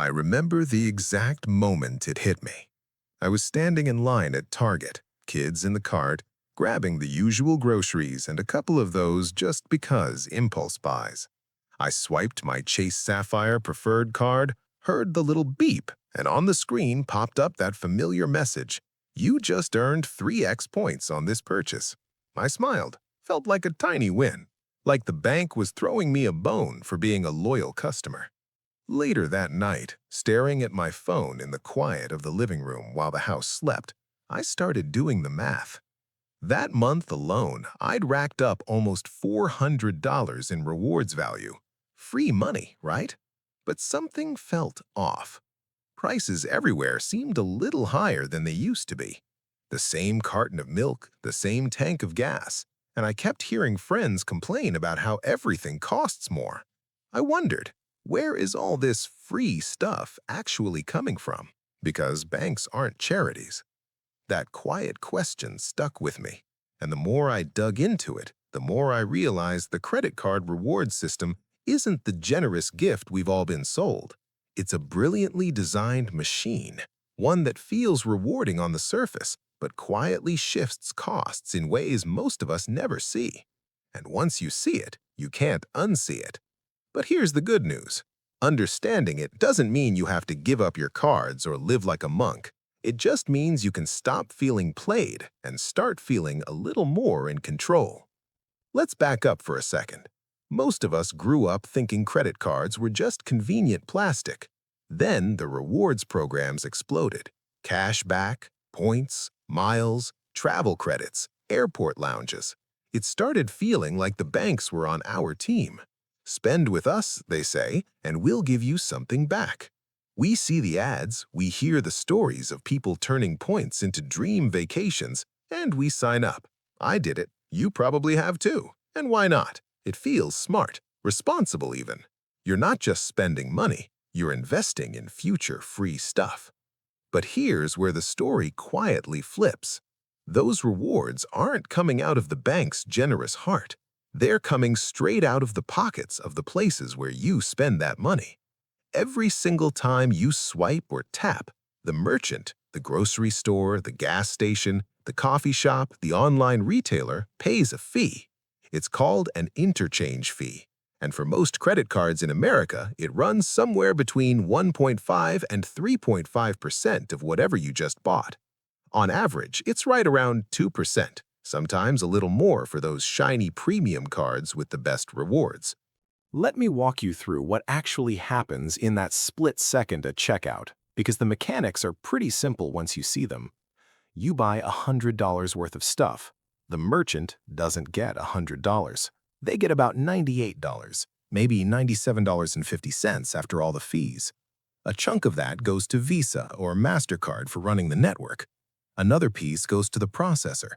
I remember the exact moment it hit me. I was standing in line at Target, kids in the cart, grabbing the usual groceries and a couple of those just because impulse buys. I swiped my Chase Sapphire Preferred card, heard the little beep, and on the screen popped up that familiar message. You just earned 3x points on this purchase. I smiled, felt like a tiny win, like the bank was throwing me a bone for being a loyal customer. Later that night, staring at my phone in the quiet of the living room while the house slept, I started doing the math. That month alone, I'd racked up almost $400 in rewards value. Free money, right? But something felt off. Prices everywhere seemed a little higher than they used to be. The same carton of milk, the same tank of gas, and I kept hearing friends complain about how everything costs more. I wondered, where is all this free stuff actually coming from? Because banks aren't charities. That quiet question stuck with me, and the more I dug into it, the more I realized the credit card reward system isn't the generous gift we've all been sold. It's a brilliantly designed machine, one that feels rewarding on the surface, but quietly shifts costs in ways most of us never see. And once you see it, you can't unsee it. But here's the good news. Understanding it doesn't mean you have to give up your cards or live like a monk. It just means you can stop feeling played and start feeling a little more in control. Let's back up for a second. Most of us grew up thinking credit cards were just convenient plastic. Then the rewards programs exploded. Cash back, points, miles, travel credits, airport lounges. It started feeling like the banks were on our team. Spend with us, they say, and we'll give you something back. We see the ads, we hear the stories of people turning points into dream vacations, and we sign up. I did it. You probably have too. And why not? It feels smart, responsible even. You're not just spending money, you're investing in future free stuff. But here's where the story quietly flips. Those rewards aren't coming out of the bank's generous heart. They're coming straight out of the pockets of the places where you spend that money. Every single time you swipe or tap, the merchant, the grocery store, the gas station, the coffee shop, the online retailer pays a fee. It's called an interchange fee. And for most credit cards in America, it runs somewhere between 1.5 and 3.5% of whatever you just bought. On average, it's right around 2%, sometimes a little more for those shiny premium cards with the best rewards. Let me walk you through what actually happens in that split second at checkout, because the mechanics are pretty simple once you see them. You buy $100 worth of stuff. The merchant doesn't get $100. They get about $98, maybe $97.50 after all the fees. A chunk of that goes to Visa or MasterCard for running the network. Another piece goes to the processor.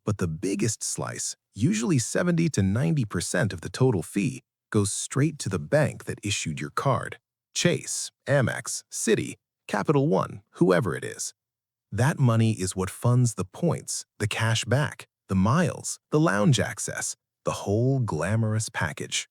But the biggest slice, usually 70 to 90% of the total fee, goes straight to the bank that issued your card. Chase, Amex, Citi, Capital One, whoever it is. That money is what funds the points, the cash back, the miles, the lounge access, the whole glamorous package.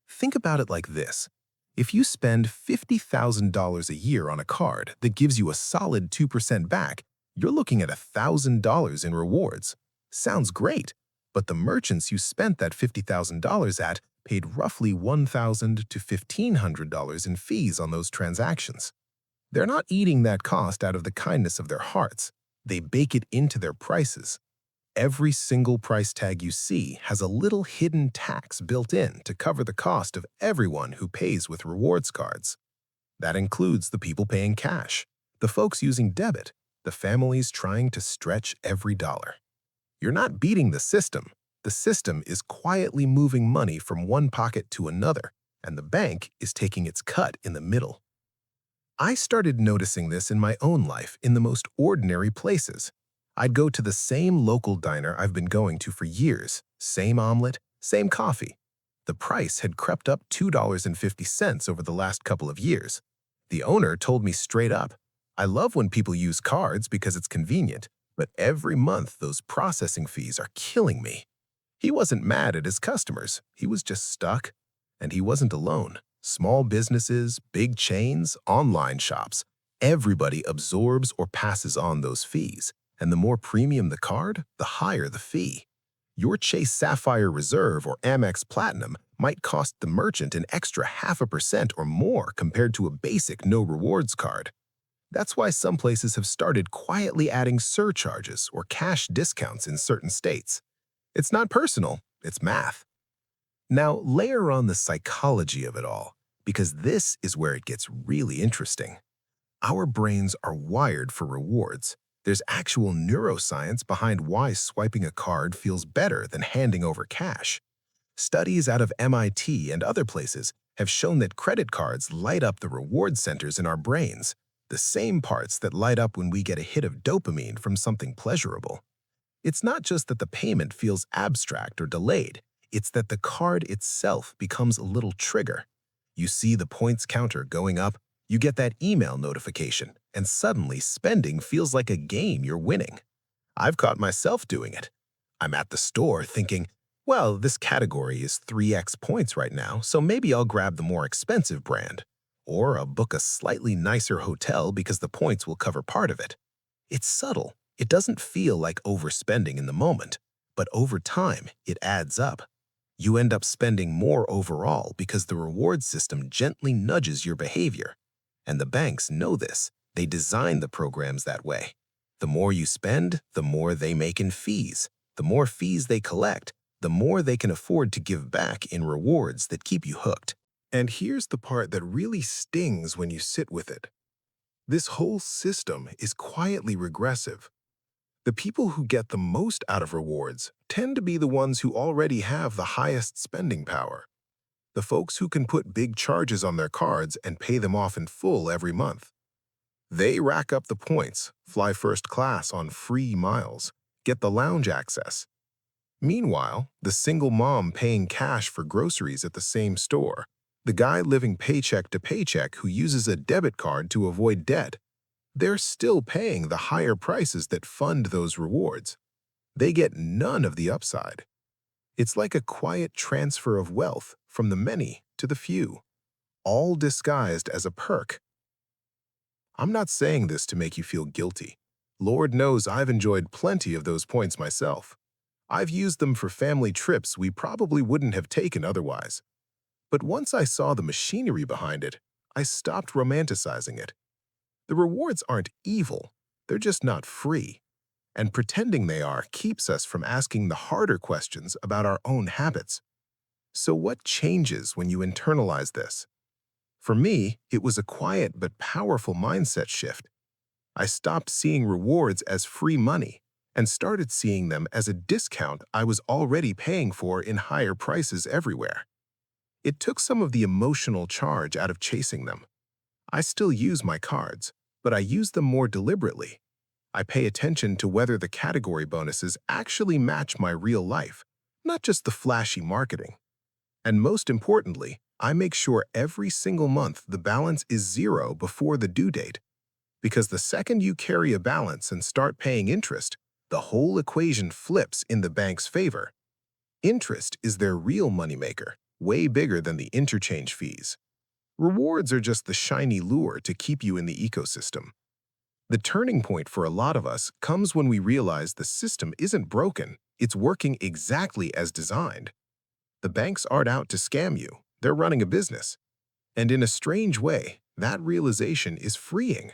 Think about it like this. If you spend $50,000 a year on a card that gives you a solid 2% back, you're looking at $1,000 in rewards. Sounds great, but the merchants you spent that $50,000 at paid roughly $1,000 to $1,500 in fees on those transactions. They're not eating that cost out of the kindness of their hearts. They bake it into their prices. Every single price tag you see has a little hidden tax built in to cover the cost of everyone who pays with rewards cards. That includes the people paying cash, the folks using debit, the families trying to stretch every dollar. You're not beating the system. The system is quietly moving money from one pocket to another, and the bank is taking its cut in the middle. I started noticing this in my own life in the most ordinary places. I'd go to the same local diner I've been going to for years, same omelet, same coffee. The price had crept up $2.50 over the last couple of years. The owner told me straight up, "I love when people use cards because it's convenient, but every month those processing fees are killing me." He wasn't mad at his customers, he was just stuck. And he wasn't alone. Small businesses, big chains, online shops, everybody absorbs or passes on those fees. And the more premium the card, the higher the fee. Your Chase Sapphire Reserve or Amex Platinum might cost the merchant an extra 0.5% or more compared to a basic no rewards card. That's why some places have started quietly adding surcharges or cash discounts in certain states. It's not personal, it's math. Now, layer on the psychology of it all, because this is where it gets really interesting. Our brains are wired for rewards. There's actual neuroscience behind why swiping a card feels better than handing over cash. Studies out of MIT and other places have shown that credit cards light up the reward centers in our brains, the same parts that light up when we get a hit of dopamine from something pleasurable. It's not just that the payment feels abstract or delayed, it's that the card itself becomes a little trigger. You see the points counter going up, you get that email notification, and suddenly spending feels like a game you're winning. I've caught myself doing it. I'm at the store thinking, well, this category is 3x points right now, so maybe I'll grab the more expensive brand. Or I'll book a slightly nicer hotel because the points will cover part of it. It's subtle. It doesn't feel like overspending in the moment, but over time, it adds up. You end up spending more overall because the reward system gently nudges your behavior. And the banks know this. They design the programs that way. The more you spend, the more they make in fees. The more fees they collect, the more they can afford to give back in rewards that keep you hooked. And here's the part that really stings when you sit with it. This whole system is quietly regressive. The people who get the most out of rewards tend to be the ones who already have the highest spending power. The folks who can put big charges on their cards and pay them off in full every month. They rack up the points, fly first class on free miles, get the lounge access. Meanwhile, the single mom paying cash for groceries at the same store, the guy living paycheck to paycheck who uses a debit card to avoid debt, they're still paying the higher prices that fund those rewards. They get none of the upside. It's like a quiet transfer of wealth from the many to the few, all disguised as a perk. I'm not saying this to make you feel guilty. Lord knows I've enjoyed plenty of those points myself. I've used them for family trips we probably wouldn't have taken otherwise. But once I saw the machinery behind it, I stopped romanticizing it. The rewards aren't evil, they're just not free. And pretending they are keeps us from asking the harder questions about our own habits. So what changes when you internalize this? For me, it was a quiet but powerful mindset shift. I stopped seeing rewards as free money and started seeing them as a discount I was already paying for in higher prices everywhere. It took some of the emotional charge out of chasing them. I still use my cards, but I use them more deliberately. I pay attention to whether the category bonuses actually match my real life, not just the flashy marketing. And most importantly, I make sure every single month the balance is zero before the due date. Because the second you carry a balance and start paying interest, the whole equation flips in the bank's favor. Interest is their real moneymaker, way bigger than the interchange fees. Rewards are just the shiny lure to keep you in the ecosystem. The turning point for a lot of us comes when we realize the system isn't broken, it's working exactly as designed. The banks aren't out to scam you, they're running a business. And in a strange way, that realization is freeing.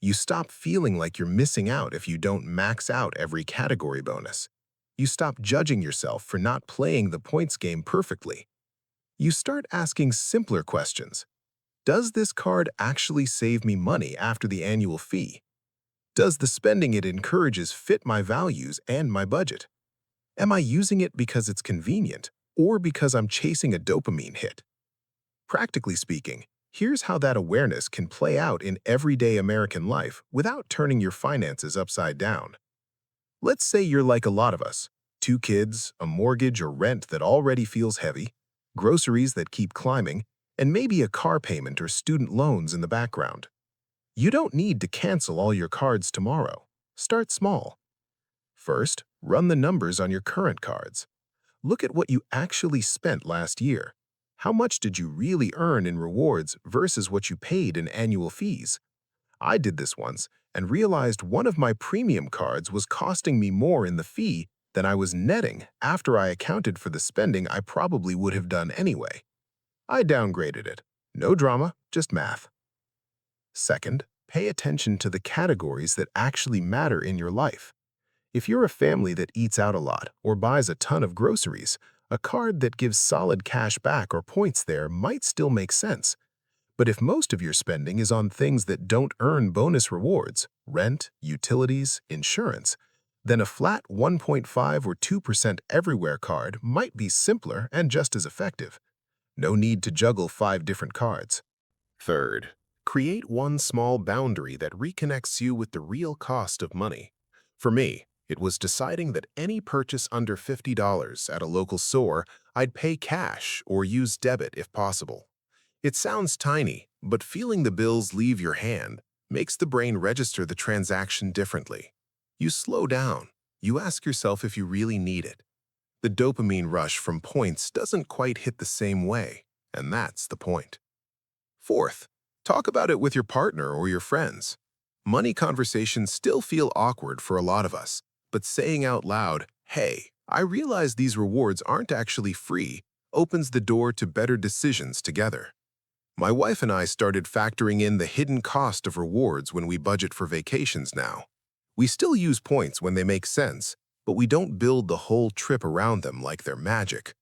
You stop feeling like you're missing out if you don't max out every category bonus. You stop judging yourself for not playing the points game perfectly. You start asking simpler questions. Does this card actually save me money after the annual fee? Does the spending it encourages fit my values and my budget? Am I using it because it's convenient or because I'm chasing a dopamine hit? Practically speaking, here's how that awareness can play out in everyday American life without turning your finances upside down. Let's say you're like a lot of us, 2 kids, a mortgage or rent that already feels heavy, groceries that keep climbing, and maybe a car payment or student loans in the background. You don't need to cancel all your cards tomorrow. Start small. First, run the numbers on your current cards. Look at what you actually spent last year. How much did you really earn in rewards versus what you paid in annual fees? I did this once and realized one of my premium cards was costing me more in the fee than I was netting after I accounted for the spending I probably would have done anyway. I downgraded it. No drama, just math. Second, pay attention to the categories that actually matter in your life. If you're a family that eats out a lot or buys a ton of groceries, a card that gives solid cash back or points there might still make sense. But if most of your spending is on things that don't earn bonus rewards, rent, utilities, insurance, then a flat 1.5 or 2% everywhere card might be simpler and just as effective. No need to juggle 5 different cards. Third, create one small boundary that reconnects you with the real cost of money. For me, it was deciding that any purchase under $50 at a local store, I'd pay cash or use debit if possible. It sounds tiny, but feeling the bills leave your hand makes the brain register the transaction differently. You slow down. You ask yourself if you really need it. The dopamine rush from points doesn't quite hit the same way, and that's the point. Fourth, talk about it with your partner or your friends. Money conversations still feel awkward for a lot of us, but saying out loud, "Hey, I realize these rewards aren't actually free," opens the door to better decisions together. My wife and I started factoring in the hidden cost of rewards when we budget for vacations now. We still use points when they make sense, but we don't build the whole trip around them like they're magic.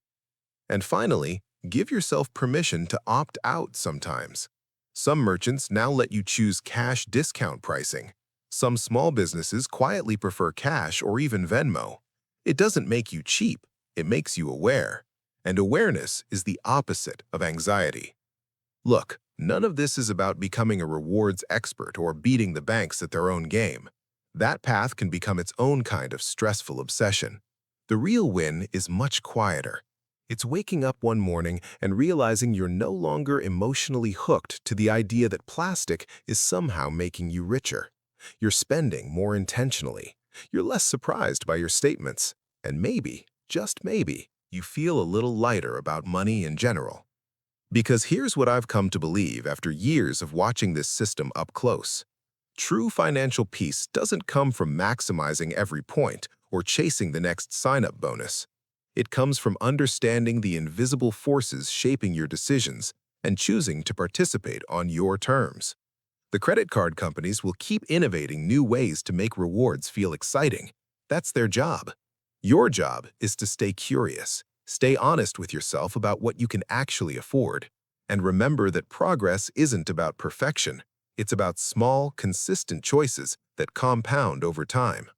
And finally, give yourself permission to opt out sometimes. Some merchants now let you choose cash discount pricing. Some small businesses quietly prefer cash or even Venmo. It doesn't make you cheap, it makes you aware. And awareness is the opposite of anxiety. Look, none of this is about becoming a rewards expert or beating the banks at their own game. That path can become its own kind of stressful obsession. The real win is much quieter. It's waking up one morning and realizing you're no longer emotionally hooked to the idea that plastic is somehow making you richer. You're spending more intentionally. You're less surprised by your statements. And maybe, just maybe, you feel a little lighter about money in general. Because here's what I've come to believe after years of watching this system up close. True financial peace doesn't come from maximizing every point or chasing the next sign-up bonus. It comes from understanding the invisible forces shaping your decisions and choosing to participate on your terms. The credit card companies will keep innovating new ways to make rewards feel exciting. That's their job. Your job is to stay curious, stay honest with yourself about what you can actually afford, and remember that progress isn't about perfection. It's about small, consistent choices that compound over time.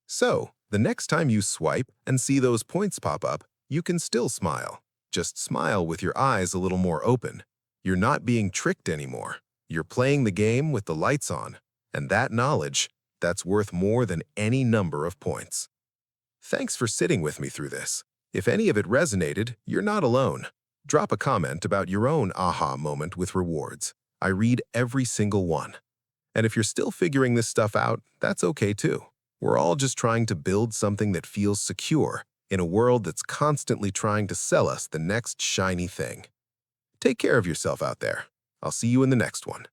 So, the next time you swipe and see those points pop up, you can still smile. Just smile with your eyes a little more open. You're not being tricked anymore. You're playing the game with the lights on. And that knowledge, that's worth more than any number of points. Thanks for sitting with me through this. If any of it resonated, you're not alone. Drop a comment about your own aha moment with rewards. I read every single one. And if you're still figuring this stuff out, that's okay too. We're all just trying to build something that feels secure in a world that's constantly trying to sell us the next shiny thing. Take care of yourself out there. I'll see you in the next one.